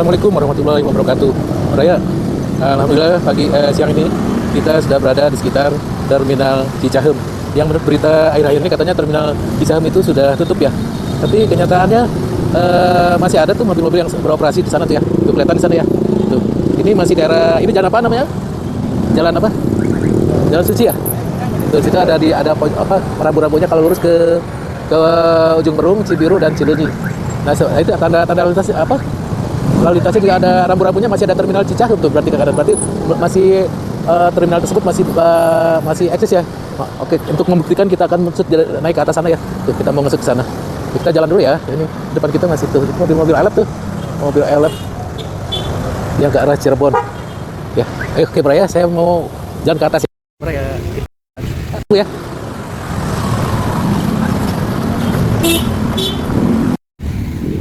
Assalamualaikum warahmatullahi wabarakatuh. Raya, alhamdulillah siang ini kita sudah berada di sekitar Terminal Cicahem. Yang menurut berita akhir-akhir ini katanya Terminal Cicahem itu sudah tutup ya. Tapi kenyataannya masih ada tuh mobil-mobil yang beroperasi di sana tuh ya. Tuh kelihatan di sana ya. Tuh. Ini masih daerah ini jalan apa namanya? Jalan apa? Jalan Suci ya. Tuh situ ada rambu-rambunya kalau lurus ke ujung Berung, Cibiru dan Cileunyi. Nah, itu tanda-tanda lintas apa? Lalu lintasnya juga ada rambu-rambunya, masih ada Terminal Cicahem tuh, berarti masih terminal tersebut masih eksis ya. Oke, untuk membuktikan kita akan naik ke atas sana ya. Tuh, kita mau ngesut ke sana. Kita jalan dulu ya. Ini depan kita masih tuh mobil elep tuh. Mobil elep yang ke arah Cirebon. Ya, ayo oke Bro ya, saya mau jalan ke atas ya. Bro ya. Aku ya.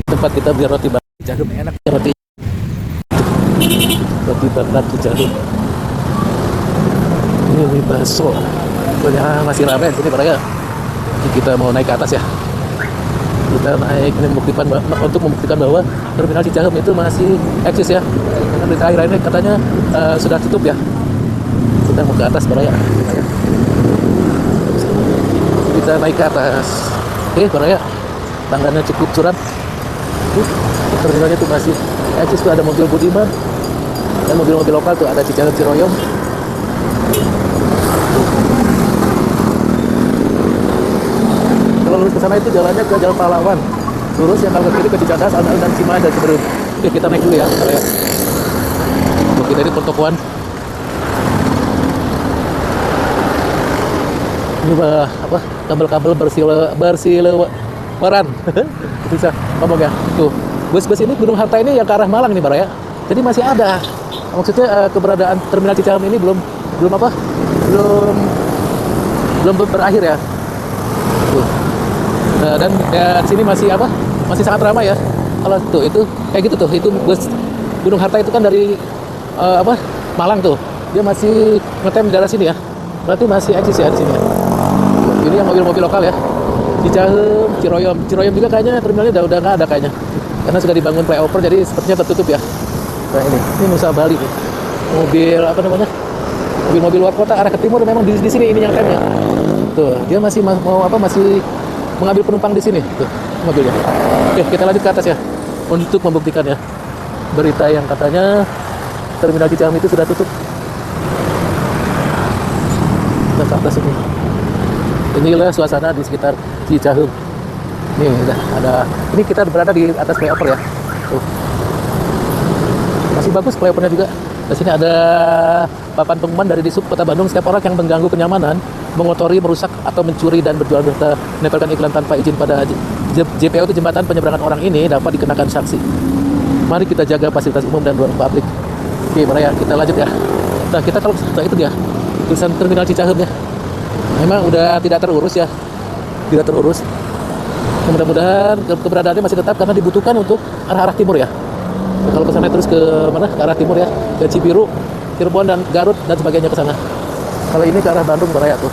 Tempat kita beli roti bakar Cicahem, enak ya roti bakar Cicahem. Ini bakso, pokoknya masih ramai di sini Bro ya. Kita mau naik ke atas ya. Kita naik ini untuk membuktikan bahwa Terminal Cicahem itu masih eksis ya. Karena berita akhir ini katanya sudah tutup ya. Kita mau ke atas Bro ya. Kita naik ke atas. Oke Bro ya. Tangganya cukup curam. Terminalnya itu masih eksis tuh, ada mobil Budiman dan mobil-mobil lokal tuh, ada Cicahem Ciroyom. Kalau lurus ke sana itu jalannya ke Jalan Pahlawan, lurus yang kalau ke kiri ke Cicadas, Alun-Alun dan Cimahi dan Ciberem. Oke, kita naik dulu ya. Oke, dari pertokoan. Ini apa? Kabel-kabel bersilewaran. Bisa ngomong ya. Tuh, bus-bus ini Gunung Harta ini yang ke arah Malang nih, Bro ya. Jadi masih ada. Maksudnya keberadaan Terminal Cicahem ini belum berakhir ya. Tuh. Nah, dan di sini masih sangat ramai ya. Kalau tuh itu kayak gitu tuh, itu bus Gunung Harta itu kan dari Malang tuh. Dia masih ngetem di daerah sini ya. Berarti masih eksis ya di sini ya. Ini yang mobil-mobil lokal ya. Cicahem, Ciroyom juga kayaknya terminalnya udah nggak ada kayaknya. Karena sudah dibangun flyover jadi sepertinya tertutup ya. Nah ini Nusa Bali nih. Mobil-mobil luar kota arah ke timur memang di sini ini yang temnya. Tuh, dia masih masih mengambil penumpang di sini. Tuh, mobilnya. Oke, kita lanjut ke atas ya. Untuk membuktikan ya. Berita yang katanya Terminal Cicahem itu sudah tutup. Kita ke atas ini. Inilah suasana di sekitar Cicahem. Nih, ini kita berada di atas flyover ya. Tuh. Masih bagus flyovernya juga. Di sini ada papan pengumuman dari Disub Kota Bandung, setiap orang yang mengganggu kenyamanan, mengotori, merusak atau mencuri dan berjualan serta menempelkan iklan tanpa izin pada JPO itu jembatan penyeberangan orang ini dapat dikenakan sanksi. Mari kita jaga fasilitas umum dan ruang publik. Oke, Bro ya, kita lanjut ya. Nah, kita kalau itu dia tulisan Terminal Cicahem ya. Memang udah tidak terurus ya. Tidak terurus. Mudah-mudahan keberadaannya masih tetap karena dibutuhkan untuk arah-arah timur ya. Nah, kalau ke sana terus ke mana? Ke arah timur ya, ke Cibiru, Cirebon dan Garut dan sebagainya ke sana. Kalau ini ke arah Bandung Raya tuh.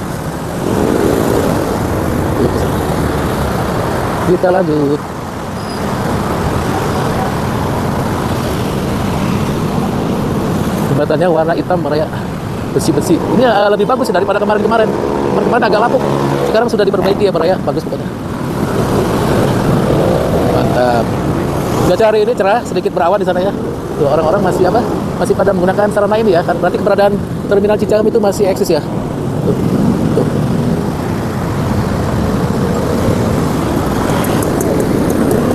Kita lanjut. Jembatannya warna hitam Raya, bersih-bersih. Ini lebih bagus daripada kemarin-kemarin. Kemarin agak lapuk. Sekarang sudah diperbaiki ya Raya, bagus pokoknya. Mantap. Cuaca hari ini cerah, sedikit berawan di sana ya. Tuh, orang-orang masih pada menggunakan sarana ini ya. Berarti keberadaan Terminal Cicahem itu masih eksis ya. Tuh. Tuh.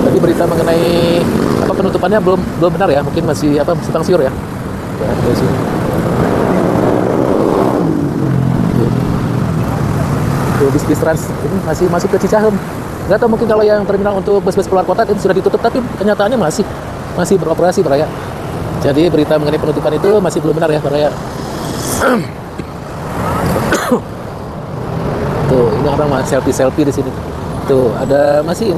Tapi berita mengenai penutupannya belum benar ya. Mungkin masih simpang siur ya. Dari sini. Tuh, bis trans ini masih masuk ke Cicahem. Nggak tahu, mungkin kalau yang terminal untuk bus-bus keluar kota itu sudah ditutup, tapi kenyataannya masih beroperasi Bro ya. Jadi berita mengenai penutupan itu masih belum benar ya Bro ya. Tuh, ini orang selfie di sini. Tuh, ada masih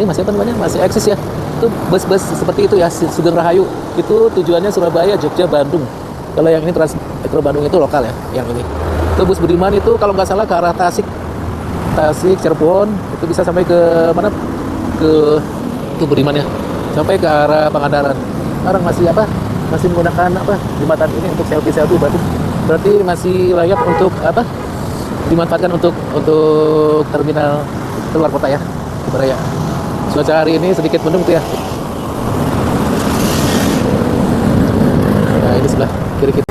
eksis ya. Itu bus-bus seperti itu ya, Sugeng Rahayu. Itu tujuannya Surabaya, Jogja, Bandung. Kalau yang ini Trans Metro Bandung itu lokal ya, yang ini. Itu bus Budiman itu kalau nggak salah ke arah Tasik, Cirebon, itu bisa sampai ke mana? Ke Budiman ya. Sampai ke arah Pangandaran. orang masih masih menggunakan jembatan ini untuk selfie berarti masih layak untuk dimanfaatkan untuk terminal keluar kota ya, Baraya. Cuaca hari ini sedikit mendung tuh ya. Nah, ini sebelah kiri kita.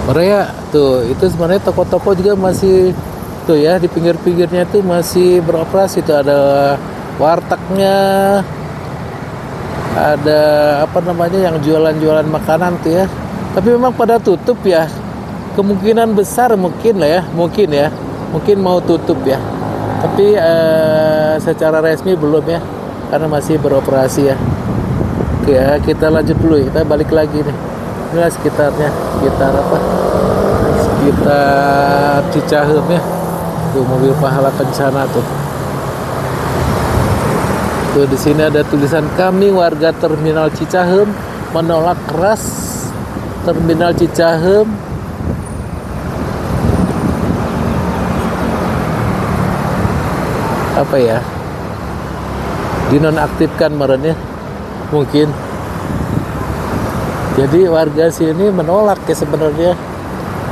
Baraya tuh, itu sebenarnya toko-toko juga masih tuh ya, di pinggir-pinggirnya tuh masih beroperasi. Tuh ada wartegnya, ada yang jualan-jualan makanan tuh ya. Tapi memang pada tutup ya. Kemungkinan besar mungkin mau tutup ya. Tapi secara resmi belum ya, karena masih beroperasi ya. Oke ya, kita lanjut dulu ya. Kita balik lagi nih. Inilah sekitar Cicahem ya. Tuh mobil pahala kencana tuh. Tuh di sini ada tulisan, kami warga Terminal Cicahem menolak keras Terminal Cicahem dinonaktifkan merenya mungkin. Jadi warga sini menolak ya, sebenarnya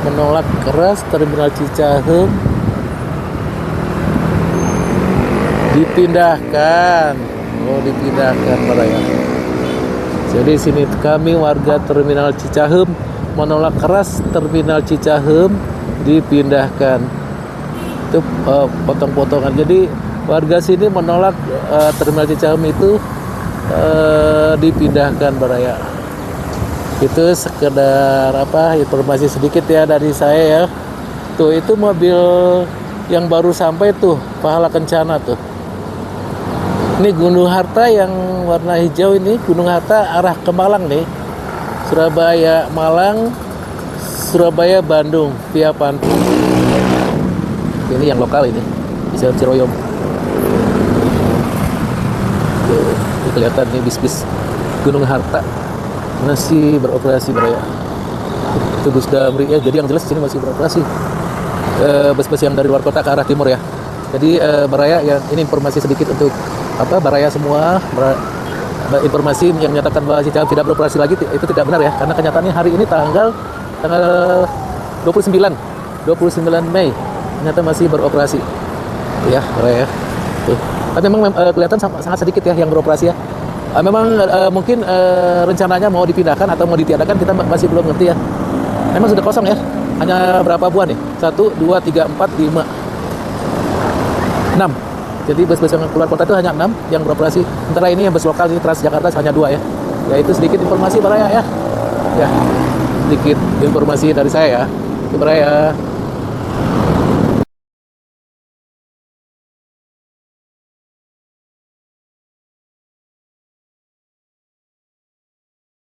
menolak keras Terminal Cicahem dipindahkan. Dipindahkan Baraya. Jadi sini kami warga Terminal Cicahem menolak keras Terminal Cicahem dipindahkan. Itu potong-potongan. Jadi warga sini menolak Terminal Cicahem itu dipindahkan Baraya. Itu sekedar informasi sedikit ya dari saya ya. Tuh itu mobil yang baru sampai tuh, pahala kencana tuh. Ini Gunung Harta yang warna hijau ini, Gunung Harta arah ke Malang nih. Surabaya Malang, Surabaya Bandung via Pantura. Ini yang lokal ini, di Ciroyom. Tuh, ini kelihatan nih bis-bis Gunung Harta masih beroperasi Baraya. Itu bus Damri ya, jadi yang jelas di sini masih beroperasi. Bus-bus yang dari luar kota ke arah timur ya. Jadi Baraya ya, ini informasi sedikit untuk Baraya semua. Informasi yang menyatakan bahwa Cicahem tidak beroperasi lagi itu tidak benar ya, karena kenyataannya hari ini tanggal 29 Mei ternyata masih beroperasi ya Baraya. Tuh. Tapi memang kelihatan sangat sedikit ya yang beroperasi ya. Memang mungkin rencananya mau dipindahkan atau mau ditiadakan, kita masih belum ngerti ya. Memang sudah kosong ya. Hanya berapa buah nih? 1, 2, 3, 4, 5, 6. Jadi bus-bus yang keluar kota itu hanya 6 yang beroperasi. Sementara ini yang bus lokal ini Transjakarta hanya 2 ya. Ya itu sedikit informasi Baraya ya. Ya, sedikit informasi dari saya ya. Itu Baraya.